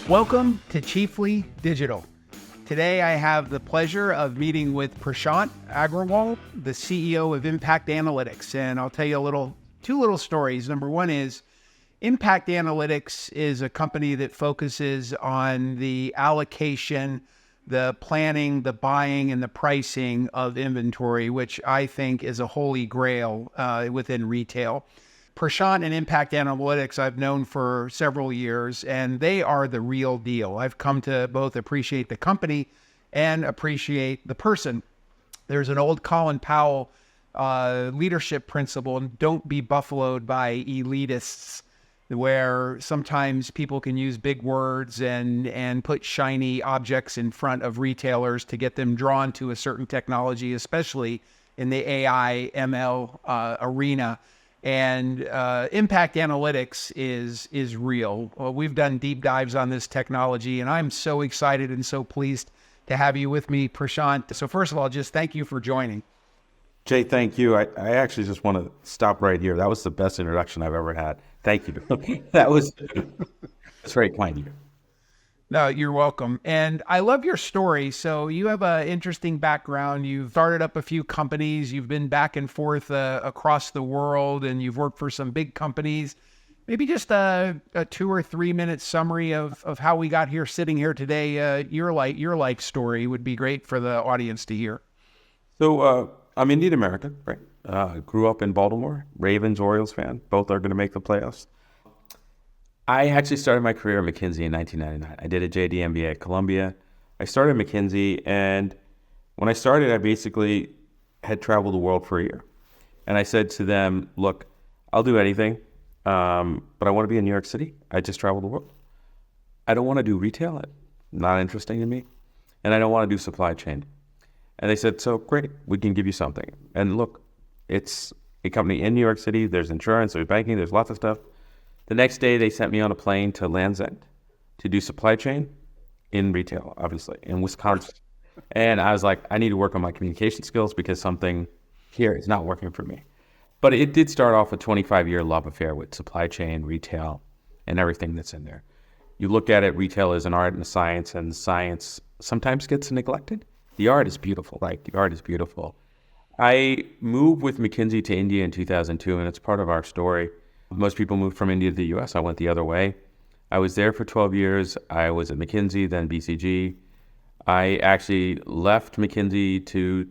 Welcome to Chiefly Digital. Today I have the pleasure of meeting with Prashant Agrawal, the CEO of Impact Analytics. And I'll tell you two little stories. Number one is Impact Analytics is a company that focuses on the allocation, the planning, the buying, and the pricing of inventory, which I think is a holy grail within retail. Prashant and Impact Analytics I've known for several years, and they are the real deal. I've come to both appreciate the company and appreciate the person. There's an old Colin Powell leadership principle, and don't be buffaloed by elitists, where sometimes people can use big words and put shiny objects in front of retailers to get them drawn to a certain technology, especially in the AI, ML arena. And Impact Analytics is real. We've done deep dives on this technology, and I'm so excited and so pleased to have you with me, Prashant. So first of all, just thank you for joining. Jay, thank you. I actually just want to stop right here. That was the best introduction I've ever had. Thank you. That's very kind of you. No, you're welcome. And I love your story. So you have an interesting background. You've started up a few companies. You've been back and forth across the world, and you've worked for some big companies. Maybe just a 2 or 3 minute summary of how we got here, sitting here today. Your life story would be great for the audience to hear. So I'm Indian American, right? Grew up in Baltimore. Ravens, Orioles fan. Both are going to make the playoffs. I actually started my career at McKinsey in 1999. I did a JD MBA at Columbia. I started at McKinsey, and when I started, I basically had traveled the world for a year. And I said to them, look, I'll do anything, but I want to be in New York City. I just traveled the world. I don't want to do retail. It's not interesting to me. And I don't want to do supply chain. And they said, so great, we can give you something. And look, it's a company in New York City. There's insurance, there's banking, there's lots of stuff. The next day, they sent me on a plane to Land's End to do supply chain in retail, obviously, in Wisconsin. And I was like, I need to work on my communication skills because something here is not working for me. But it did start off a 25-year love affair with supply chain, retail, and everything that's in there. You look at it, retail is an art and a science, and science sometimes gets neglected. The art is beautiful, right? The art is beautiful. I moved with McKinsey to India in 2002, and it's part of our story. Most people moved from India to the U.S. I went the other way. I was there for 12 years. I was at McKinsey, then BCG. I actually left McKinsey to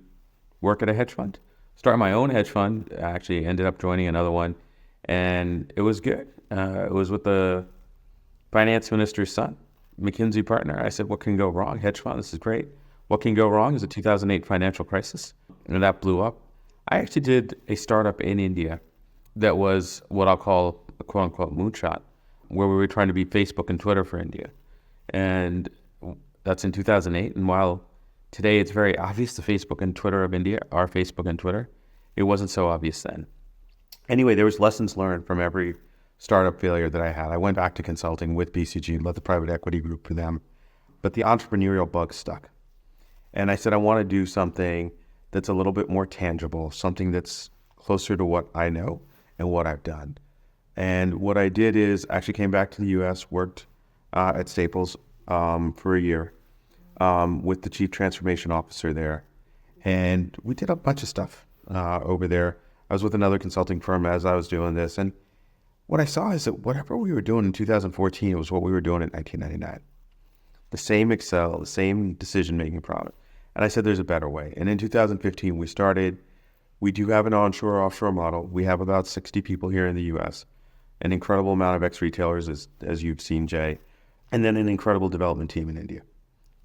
work at a hedge fund, start my own hedge fund. I actually ended up joining another one, and it was good. It was with the finance minister's son, McKinsey partner. I said, what can go wrong? Hedge fund, this is great. What can go wrong is the 2008 financial crisis, and that blew up. I actually did a startup in India that was what I'll call a quote-unquote moonshot, where we were trying to be Facebook and Twitter for India. And that's in 2008. And while today it's very obvious the Facebook and Twitter of India are Facebook and Twitter, it wasn't so obvious then. Anyway, there was lessons learned from every startup failure that I had. I went back to consulting with BCG, led the private equity group for them. But the entrepreneurial bug stuck. And I said, I want to do something that's a little bit more tangible, something that's closer to what I know and what I've done. And what I did is actually came back to the U.S., worked at Staples for a year with the chief transformation officer there. And we did a bunch of stuff over there. I was with another consulting firm as I was doing this. And what I saw is that whatever we were doing in 2014 was what we were doing in 1999. The same Excel, the same decision-making problem. And I said, there's a better way. And in 2015, we do have an onshore-offshore model. We have about 60 people here in the U.S., an incredible amount of ex-retailers, as you've seen, Jay, and then an incredible development team in India.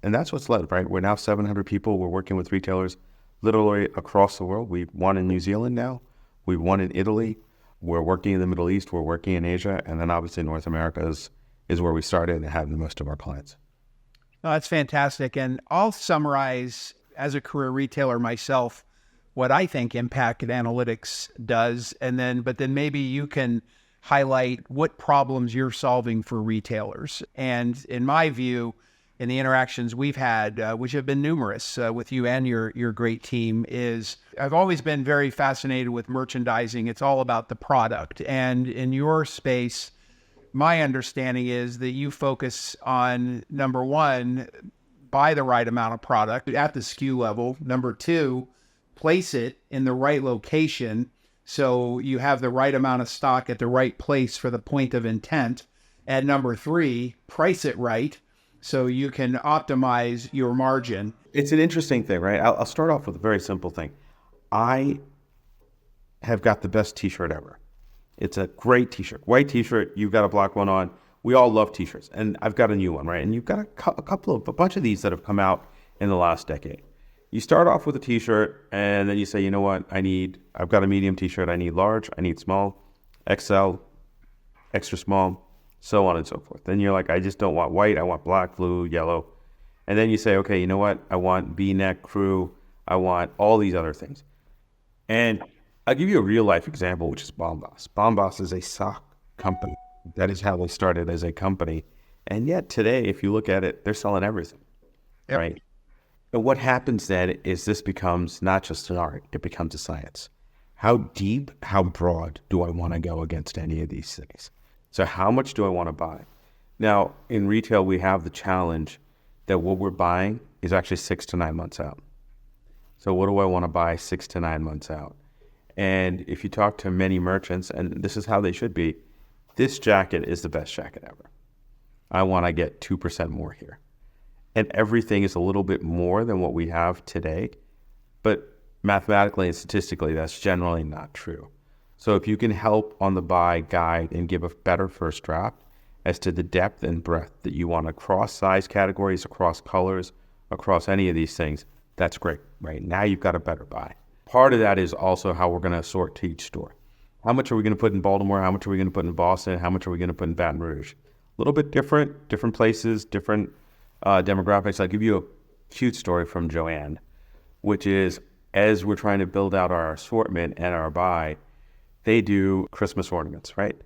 And that's what's led, right? We're now 700 people. We're working with retailers literally across the world. We've won in New Zealand now. We've won in Italy. We're working in the Middle East. We're working in Asia. And then obviously North America is where we started and have the most of our clients. Oh, that's fantastic. And I'll summarize, as a career retailer myself, what I think Impact Analytics does, but then maybe you can highlight what problems you're solving for retailers. And in my view, in the interactions we've had, which have been numerous with you and your great team, is I've always been very fascinated with merchandising. It's all about the product. And in your space, my understanding is that you focus on, number one, buy the right amount of product at the SKU level. Number two, place it in the right location so you have the right amount of stock at the right place for the point of intent. And number three, price it right so you can optimize your margin. It's an interesting thing, right? I'll start off with a very simple thing. I have got the best t-shirt ever. It's a great t-shirt. White t-shirt, you've got a black one on. We all love t-shirts. And I've got a new one, right? And you've got a bunch of these that have come out in the last decade. You start off with a t-shirt and then you say, you know what, I've got a medium t-shirt. I need large, I need small, XL, extra small, so on and so forth. Then you're like, I just don't want white. I want black, blue, yellow. And then you say, okay, you know what? I want V-neck, crew. I want all these other things. And I'll give you a real life example, which is Bombas. Bombas is a sock company. That is how they started as a company. And yet today, if you look at it, they're selling everything, Yep. right? And what happens then is this becomes not just an art, it becomes a science. How deep, how broad do I want to go against any of these things? So how much do I want to buy? Now, in retail, we have the challenge that what we're buying is actually 6 to 9 months out. So what do I want to buy 6 to 9 months out? And if you talk to many merchants, and this is how they should be, this jacket is the best jacket ever. I want to get 2% more here. And everything is a little bit more than what we have today. But mathematically and statistically, that's generally not true. So if you can help on the buy guide and give a better first draft as to the depth and breadth that you want across size categories, across colors, across any of these things, that's great, right? Now you've got a better buy. Part of that is also how we're going to assort to each store. How much are we going to put in Baltimore? How much are we going to put in Boston? How much are we going to put in Baton Rouge? A little bit different places, different demographics. I'll give you a cute story from Joanne, which is as we're trying to build out our assortment and our buy, they do Christmas ornaments, right?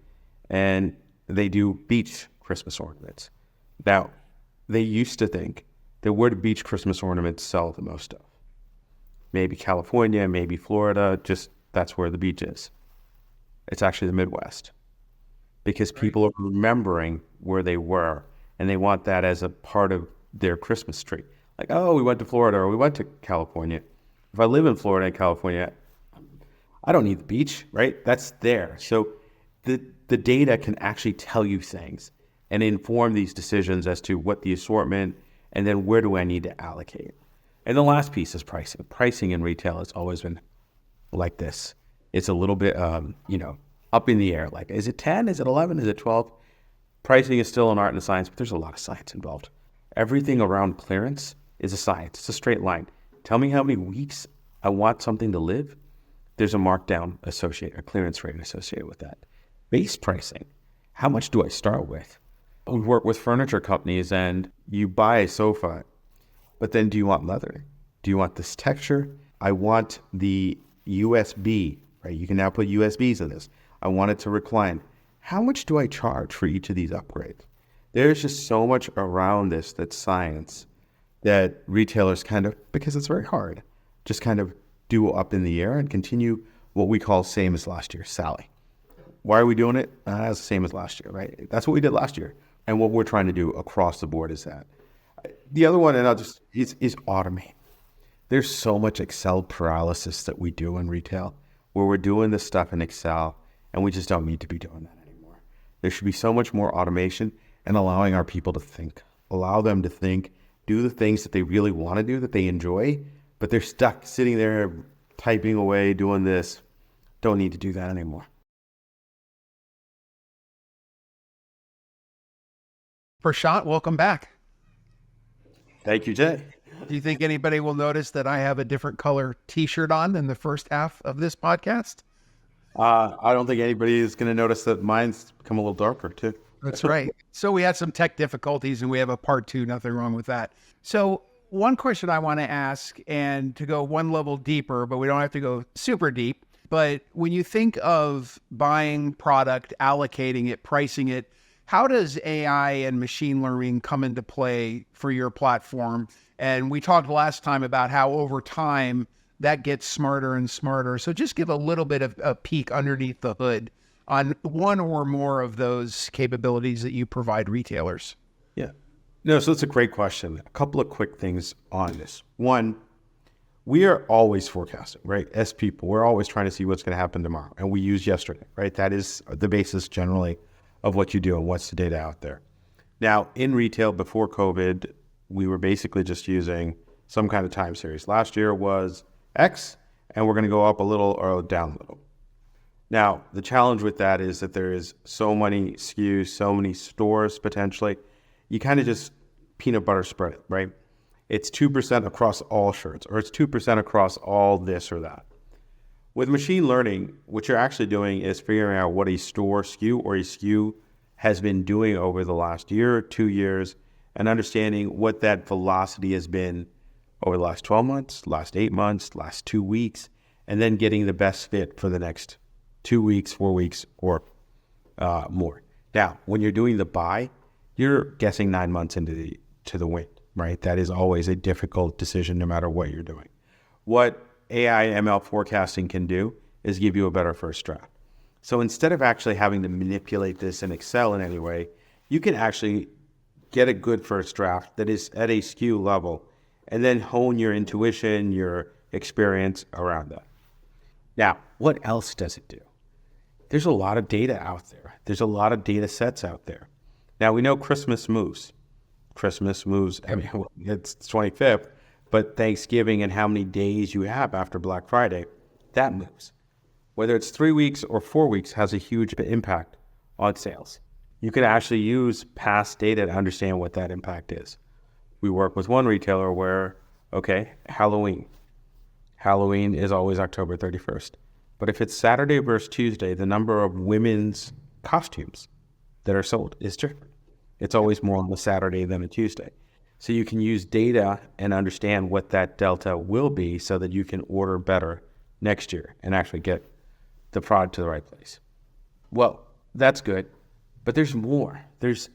And they do beach Christmas ornaments. Now, they used to think that where do beach Christmas ornaments sell the most of? Maybe California, maybe Florida, just that's where the beach is. It's actually the Midwest because people are remembering where they were and they want that as a part of their Christmas tree. Like, oh, we went to Florida or we went to California. If I live in Florida and California, I don't need the beach, right? That's there. So the data can actually tell you things and inform these decisions as to what the assortment and then where do I need to allocate. And the last piece is pricing. Pricing in retail has always been like this. It's a little bit, up in the air. Like, is it 10? Is it 11? Is it 12? Pricing is still an art and a science, but there's a lot of science involved. Everything around clearance is a science. It's a straight line. Tell me how many weeks I want something to live. There's a markdown associated, a clearance rate associated with that. Base pricing. How much do I start with? We work with furniture companies and you buy a sofa, but then do you want leather? Do you want this texture? I want the USB, right? You can now put USBs in this. I want it to recline. How much do I charge for each of these upgrades? There's just so much around this that's science that retailers kind of, because it's very hard, just kind of do up in the air and continue what we call same as last year, Sally. Why are we doing it? It's the same as last year, right? That's what we did last year. And what we're trying to do across the board is that. The other one, and is automate. There's so much Excel paralysis that we do in retail where we're doing this stuff in Excel and we just don't need to be doing that anymore. There should be so much more automation and allowing our people to think. Allow them to think, do the things that they really want to do, that they enjoy, but they're stuck sitting there typing away, doing this. Don't need to do that anymore. Prashant, welcome back. Thank you, Jay. Do you think anybody will notice that I have a different color t-shirt on than the first half of this podcast? I don't think anybody is going to notice that mine's become a little darker too. That's right. So we had some tech difficulties and we have a part 2, nothing wrong with that. So one question I want to ask, and to go one level deeper, but we don't have to go super deep, but when you think of buying product, allocating it, pricing it, How does AI and machine learning come into play for your platform? And we talked last time about how over time that gets smarter and smarter. So just give a little bit of a peek underneath the hood on one or more of those capabilities that you provide retailers. Yeah. No, so that's a great question. A couple of quick things on this. One, we are always forecasting, right? As people, we're always trying to see what's going to happen tomorrow. And we use yesterday, right? That is the basis generally of what you do and what's the data out there. Now, in retail before COVID, we were basically just using some kind of time series. Last year was X, and we're going to go up a little or down a little. Now, the challenge with that is that there is so many SKUs, so many stores potentially. You kind of just peanut butter spread it, right? It's 2% across all shirts, or it's 2% across all this or that. With machine learning, what you're actually doing is figuring out what a store SKU or a SKU has been doing over the last year, 2 years, and understanding what that velocity has been over the last 12 months, last 8 months, last 2 weeks, and then getting the best fit for the next 2 weeks, 4 weeks, or more. Now, when you're doing the buy, you're guessing 9 months into the wind, right? That is always a difficult decision no matter what you're doing. What AI ML forecasting can do is give you a better first draft. So instead of actually having to manipulate this in Excel in any way, you can actually get a good first draft that is at a SKU level and then hone your intuition, your experience around that. Now, what else does it do? There's a lot of data out there. There's a lot of data sets out there. Now, we know Christmas moves. I mean, it's 25th, but Thanksgiving and how many days you have after Black Friday, that moves. Whether it's 3 weeks or 4 weeks has a huge impact on sales. You can actually use past data to understand what that impact is. We work with one retailer where, okay, Halloween is always October 31st. But if it's Saturday versus Tuesday, the number of women's costumes that are sold is different. It's always more on the Saturday than a Tuesday. So you can use data and understand what that delta will be so that you can order better next year and actually get the product to the right place. Well, that's good, but there's more. There's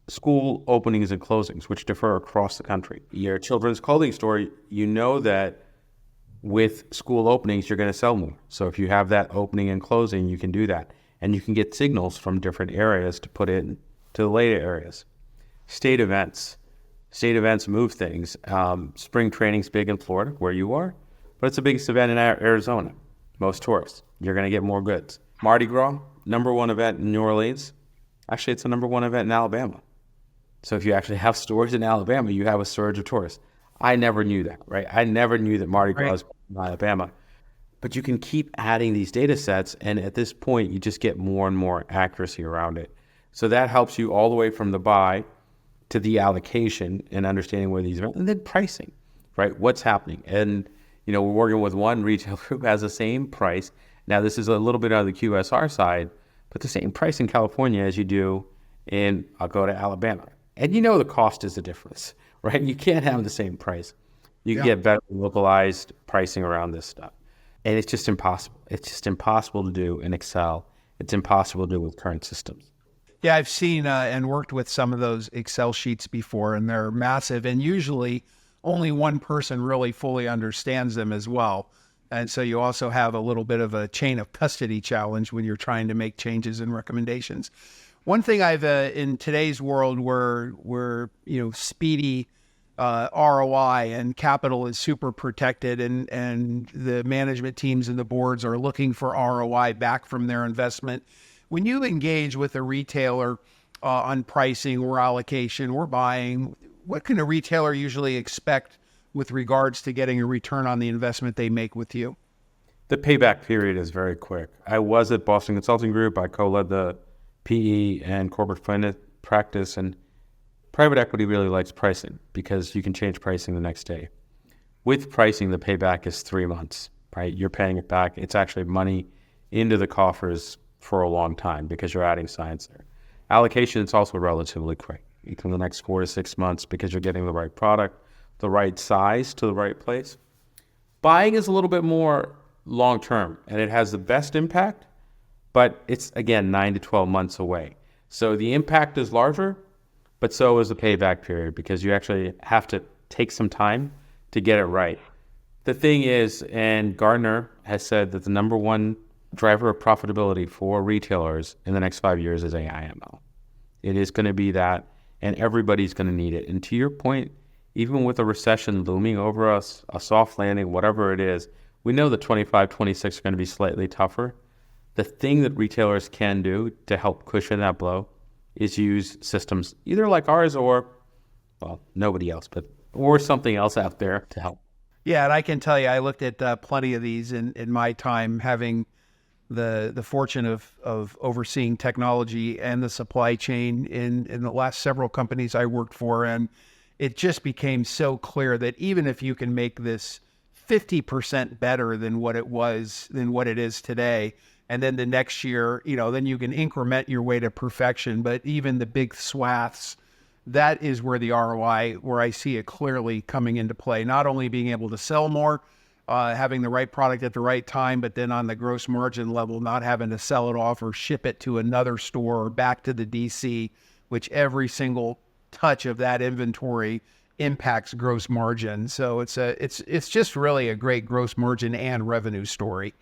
school openings and closings, which differ across the country. Your children's clothing store, you know that with school openings, you're going to sell more. So if you have that opening and closing, you can do that. And you can get signals from different areas to put in to the later areas. State events move things. Spring training's big in Florida, where you are, but it's the biggest event in Arizona. Most tourists. You're going to get more goods. Mardi Gras, number one event in New Orleans. Actually, it's the number one event in Alabama. So if you actually have stores in Alabama, you have a surge of tourists. I never knew that, right? I never knew that Mardi Gras was in Alabama. But you can keep adding these data sets, and at this point, you just get more and more accuracy around it. So that helps you all the way from the buy to the allocation and understanding where these are, and then pricing, right? What's happening? And, you know, we're working with one retail group has the same price. Now, this is a little bit on the QSR side, but the same price in California as you do in, I'll go to Alabama. And you know the cost is the difference, right? You can't have the same price. You can get better localized pricing around this stuff. And it's just impossible. It's just impossible to do in Excel. It's impossible to do with current systems. Yeah, I've seen and worked with some of those Excel sheets before, and they're massive. And usually only one person really fully understands them as well. And so you also have a little bit of a chain of custody challenge when you're trying to make changes and recommendations. One thing I've in today's world where speedy ROI and capital is super protected, and the management teams and the boards are looking for ROI back from their investment. When you engage with a retailer on pricing or allocation or buying, what can a retailer usually expect with regards to getting a return on the investment they make with you? The payback period is very quick. I was at Boston Consulting Group. I co-led the PE and corporate finance practice, and private equity really likes pricing because you can change pricing the next day. With pricing, the payback is 3 months, right? You're paying it back. It's actually money into the coffers for a long time because you're adding science there. Allocation is also relatively quick. In the next 4 to 6 months because you're getting the right product, the right size to the right place. Buying is a little bit more long-term, and it has the best impact, but it's, again, 9 to 12 months away. So the impact is larger, but so is the payback period because you actually have to take some time to get it right. The thing is, and Gartner has said that the number one driver of profitability for retailers in the next 5 years is AI ML. It is going to be that, and everybody's going to need it. And to your point, even with a recession looming over us, a soft landing, whatever it is, we know that 25, 26 are going to be slightly tougher. The thing that retailers can do to help cushion that blow is use systems either like ours or, well, nobody else, or something else out there to help. Yeah, and I can tell you, I looked at plenty of these in my time, having the fortune of overseeing technology and the supply chain in the last several companies I worked for, and it just became so clear that even if you can make this 50% better than what it is today, and then the next year, then you can increment your way to perfection. But even the big swaths, that is where the ROI, where I see it clearly coming into play. Not only being able to sell more, having the right product at the right time, but then on the gross margin level, not having to sell it off or ship it to another store or back to the DC, which every single touch of that inventory impacts gross margin. So it's just really a great gross margin and revenue story.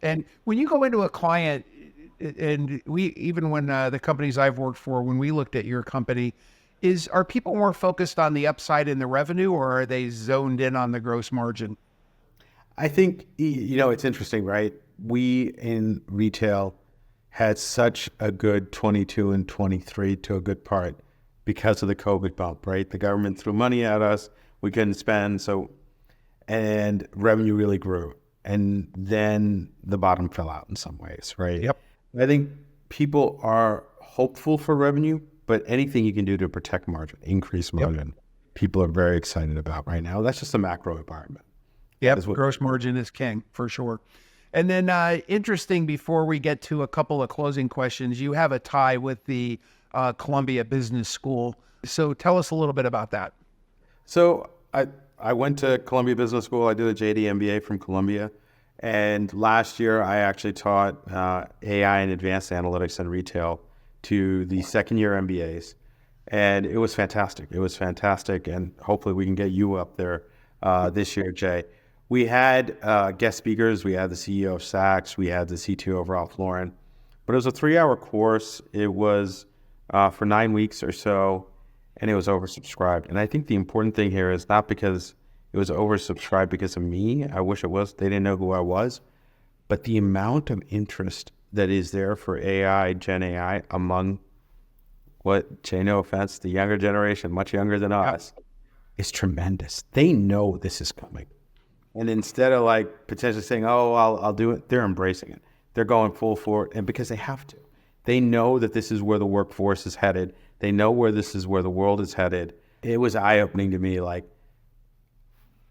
And when you go into a client, and when the companies I've worked for, when we looked at your company, are people more focused on the upside in the revenue, or are they zoned in on the gross margin? I think, it's interesting, right? We in retail had such a good 22 and 23 to a good part because of the COVID bump, right? The government threw money at us, we couldn't spend, and revenue really grew. And then the bottom fell out in some ways, right? Yep. I think people are hopeful for revenue, but anything you can do to protect margin, increase margin, people are very excited about right now. That's just the macro environment. Yep, gross margin is king, for sure. And then interesting, before we get to a couple of closing questions, you have a tie with the Columbia Business School. So tell us a little bit about that. So I went to Columbia Business School. I did a JD MBA from Columbia. And last year, I actually taught AI and advanced analytics and retail to the second-year MBAs. And it was fantastic. And hopefully we can get you up there this year, Jay. We had guest speakers. We had the CEO of Saks. We had the CTO of Ralph Lauren. But it was a 3-hour course. It was for 9 weeks or so, and it was oversubscribed. And I think the important thing here is not because it was oversubscribed because of me. I wish it was. They didn't know who I was. But the amount of interest that is there for AI, Gen AI, among Jay, no offense, the younger generation, much younger than us, is tremendous. They know this is coming. And instead of potentially saying, oh, I'll do it, they're embracing it. They're going full for it, and because they have to. They know that this is where the workforce is headed. They know this is where the world is headed. It was eye-opening to me,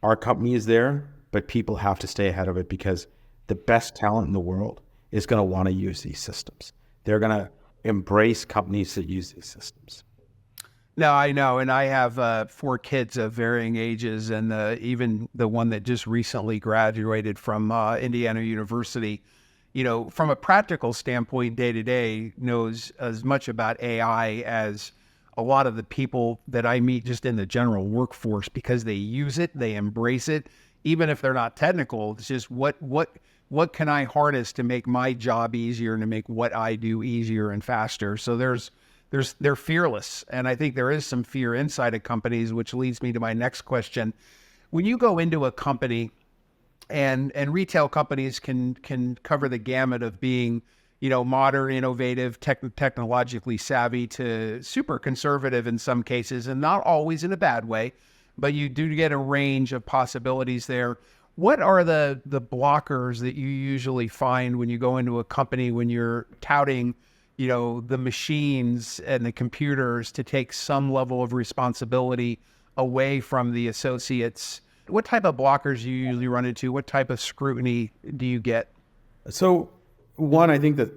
our company is there, but people have to stay ahead of it because the best talent in the world is going to want to use these systems. They're going to embrace companies that use these systems. No, I know. And I have 4 kids of varying ages, and even the one that just recently graduated from Indiana University, from a practical standpoint, day to day, knows as much about AI as a lot of the people that I meet just in the general workforce, because they use it, they embrace it, even if they're not technical. It's just what can I harness to make my job easier and to make what I do easier and faster. So they're fearless. And I think there is some fear inside of companies, which leads me to my next question. When you go into a company, and retail companies can cover the gamut of being, modern, innovative, technologically savvy to super conservative in some cases, and not always in a bad way, but you do get a range of possibilities there. What are the blockers that you usually find when you go into a company, when you're touting, the machines and the computers to take some level of responsibility away from the associates? What type of blockers do you usually run into? What type of scrutiny do you get? So one, I think that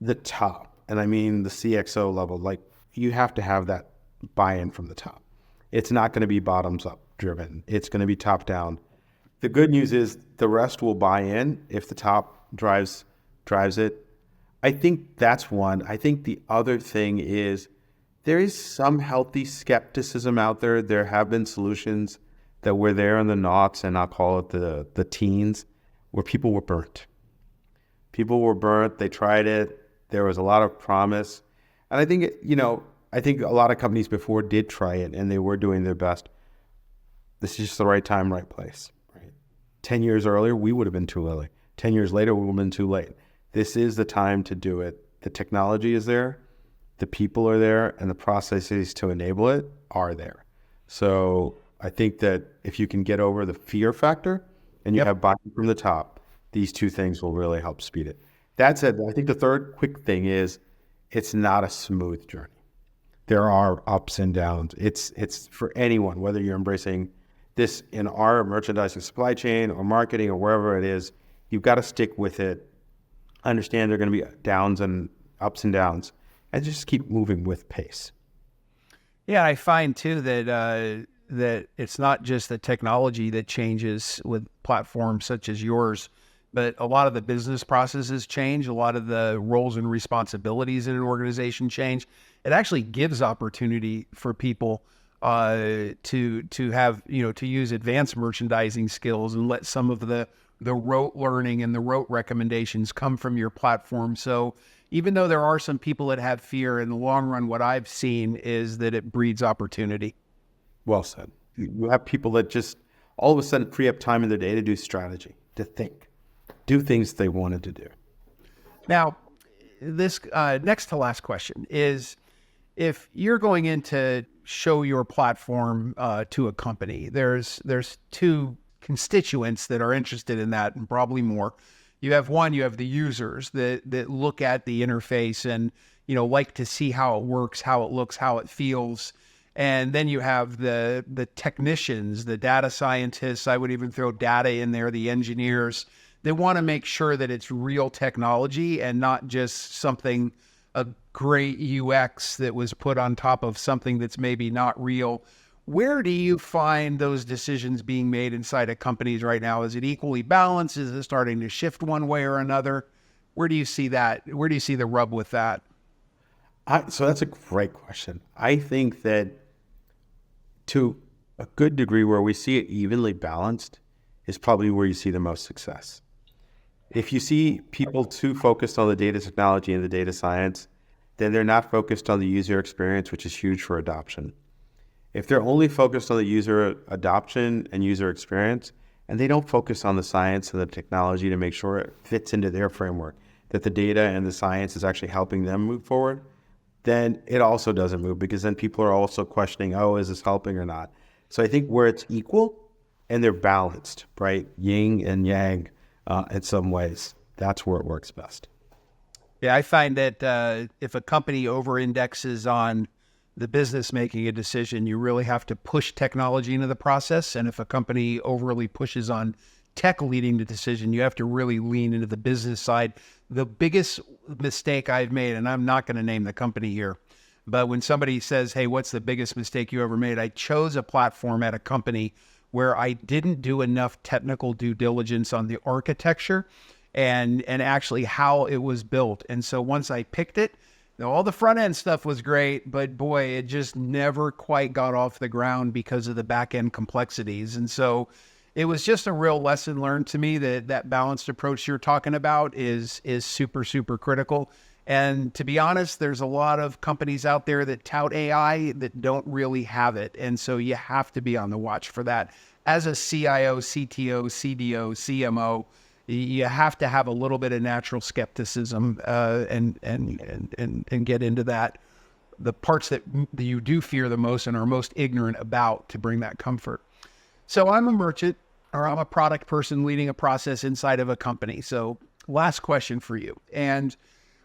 the top, and I mean the CXO level, you have to have that buy-in from the top. It's not going to be bottoms up driven. It's going to be top down. The good news is the rest will buy in if the top drives it. I think that's one. I think the other thing is there is some healthy skepticism out there. There have been solutions that were there in the noughts, and I'll call it the teens, where people were burnt. People were burnt. They tried it. There was a lot of promise. And I think, I think a lot of companies before did try it, and they were doing their best. This is just the right time, right place. Right? 10 years earlier, we would have been too early. 10 years later, we would have been too late. This is the time to do it. The technology is there. The people are there, and the processes to enable it are there. So I think that if you can get over the fear factor and you have buy from the top, these two things will really help speed it. That said, I think the third quick thing is it's not a smooth journey. There are ups and downs. It's for anyone, whether you're embracing this in our merchandising supply chain or marketing or wherever it is, you've got to stick with it. Understand there are going to be downs and ups and downs, and just keep moving with pace. Yeah, I find too that it's not just the technology that changes with platforms such as yours, but a lot of the business processes change. A lot of the roles and responsibilities in an organization change. It actually gives opportunity for people to have, to use advanced merchandising skills and let some of the rote learning and the rote recommendations come from your platform. So even though there are some people that have fear, in the long run, what I've seen is that it breeds opportunity. Well said. You have people that just all of a sudden free up time in their day to do strategy, to think, do things they wanted to do. Now, this next to last question is, if you're going in to show your platform to a company, there's two constituents that are interested in that, and probably more. You have the users that look at the interface and, like to see how it works, how it looks, how it feels. And then you have the technicians, the data scientists, I would even throw data in there, the engineers. They want to make sure that it's real technology and not just a great UX that was put on top of something that's maybe not real. Where do you find those decisions being made inside of companies right now? Is it equally balanced? Is it starting to shift one way or another? Where do you see that? Where do you see the rub with that? So that's a great question. I think that to a good degree where we see it evenly balanced is probably where you see the most success. If you see people too focused on the data technology and the data science, then they're not focused on the user experience, which is huge for adoption. If they're only focused on the user adoption and user experience, and they don't focus on the science and the technology to make sure it fits into their framework, that the data and the science is actually helping them move forward, then it also doesn't move, because then people are also questioning, is this helping or not? So I think where it's equal and they're balanced, right? Yin and yang in some ways, that's where it works best. Yeah, I find that if a company over-indexes on the business making a decision, you really have to push technology into the process. And if a company overly pushes on tech leading the decision, you have to really lean into the business side. The biggest mistake I've made, and I'm not going to name the company here, but when somebody says, hey, what's the biggest mistake you ever made? I chose a platform at a company where I didn't do enough technical due diligence on the architecture and actually how it was built. And so once I picked it, all the front end stuff was great, but boy, it just never quite got off the ground because of the back end complexities. And so it was just a real lesson learned to me that balanced approach you're talking about is super, super critical. And to be honest, there's a lot of companies out there that tout AI that don't really have it. And so you have to be on the watch for that. As a CIO, CTO, CDO, CMO, you have to have a little bit of natural skepticism and get into that, the parts that you do fear the most and are most ignorant about, to bring that comfort. So I'm a merchant, or I'm a product person leading a process inside of a company. So last question for you. And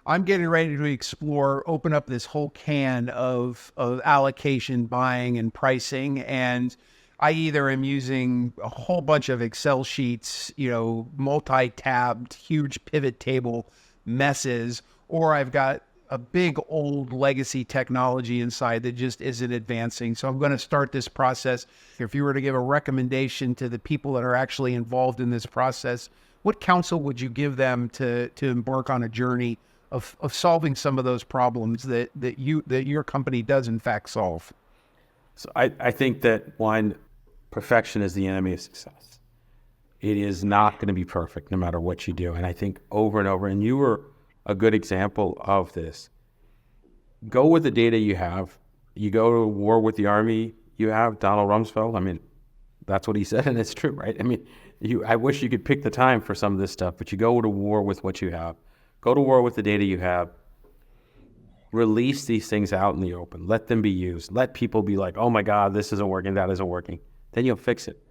I'm getting ready to open up this whole can of allocation, buying, and pricing. And I either am using a whole bunch of Excel sheets, multi-tabbed, huge pivot table messes, or I've got a big old legacy technology inside that just isn't advancing. So I'm going to start this process. If you were to give a recommendation to the people that are actually involved in this process, what counsel would you give them to embark on a journey of solving some of those problems that your company does in fact solve? So I think that one, perfection is the enemy of success. It is not going to be perfect no matter what you do. And I think over and over, and you were a good example of this. Go with the data you have. You go to war with the army you have, Donald Rumsfeld. I mean, that's what he said, and it's true, right? I mean, I wish you could pick the time for some of this stuff, but you go to war with what you have. Go to war with the data you have. Release these things out in the open. Let them be used. Let people be like, oh my God, this isn't working, that isn't working. Then you'll fix it.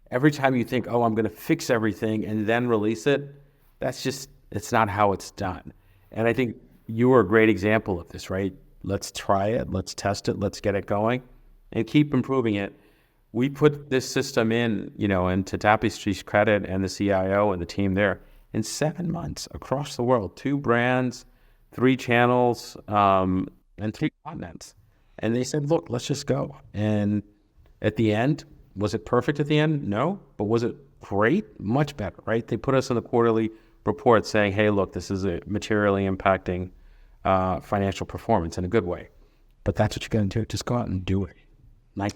Every time you think, oh, I'm going to fix everything and then release it, it's not how it's done. And I think you were a great example of this, right? Let's try it. Let's test it. Let's get it going and keep improving it. We put this system into Tapestry's credit and the CIO and the team there in 7 months across the world, 2 brands, 3 channels, and 3 continents. And they said, look, let's just go. And at the end, was it perfect at the end? No. But was it great? Much better, right? They put us in the quarterly report saying, hey, look, this is materially impacting financial performance in a good way. But that's what you're going to do. Just go out and do it.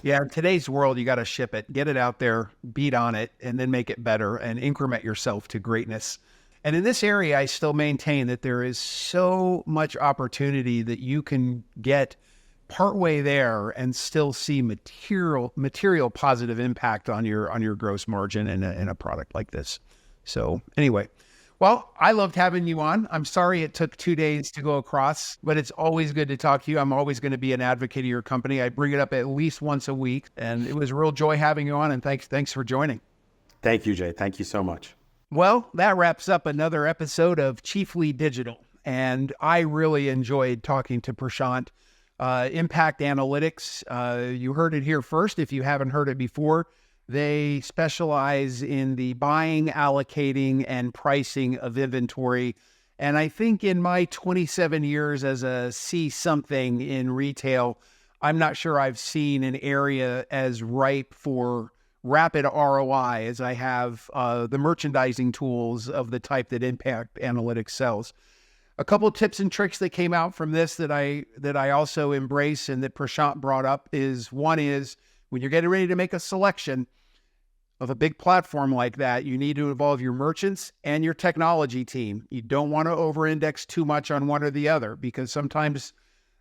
Yeah, in today's world, you got to ship it, get it out there, beat on it, and then make it better and increment yourself to greatness. And in this area, I still maintain that there is so much opportunity that you can get partway there and still see material positive impact on your gross margin in a product like this. So anyway, well, I loved having you on. I'm sorry it took 2 days to go across, but it's always good to talk to you. I'm always going to be an advocate of your company. I bring it up at least once a week, and it was a real joy having you on, and thanks for joining. Thank you, Jay. Thank you so much. Well, that wraps up another episode of Chiefly Digital, and I really enjoyed talking to Prashant. Impact Analytics, you heard it here first. If you haven't heard it before, they specialize in the buying, allocating, and pricing of inventory. And I think in my 27 years as a C-something in retail, I'm not sure I've seen an area as ripe for rapid ROI as I have the merchandising tools of the type that Impact Analytics sells. A couple of tips and tricks that came out from this that I also embrace and that Prashant brought up is, one is when you're getting ready to make a selection of a big platform like that, you need to involve your merchants and your technology team. You don't want to over-index too much on one or the other because sometimes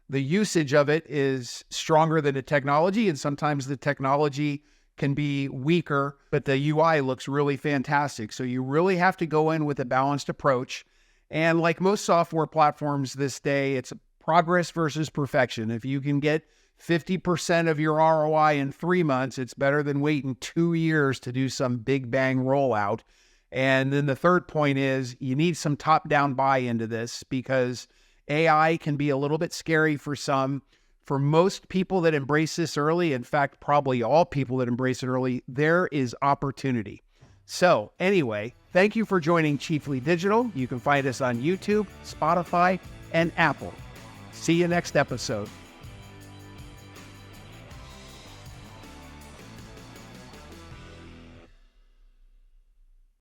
the usage of it is stronger than the technology, and sometimes the technology can be weaker, but the UI looks really fantastic. So you really have to go in with a balanced approach. And like most software platforms this day, it's progress versus perfection. If you can get 50% of your ROI in 3 months, it's better than waiting 2 years to do some big bang rollout. And then the third point is you need some top-down buy-in to this because AI can be a little bit scary for some. For most people that embrace this early, in fact, probably all people that embrace it early, there is opportunity. So anyway, thank you for joining Chiefly Digital. You can find us on YouTube, Spotify, and Apple. See you next episode.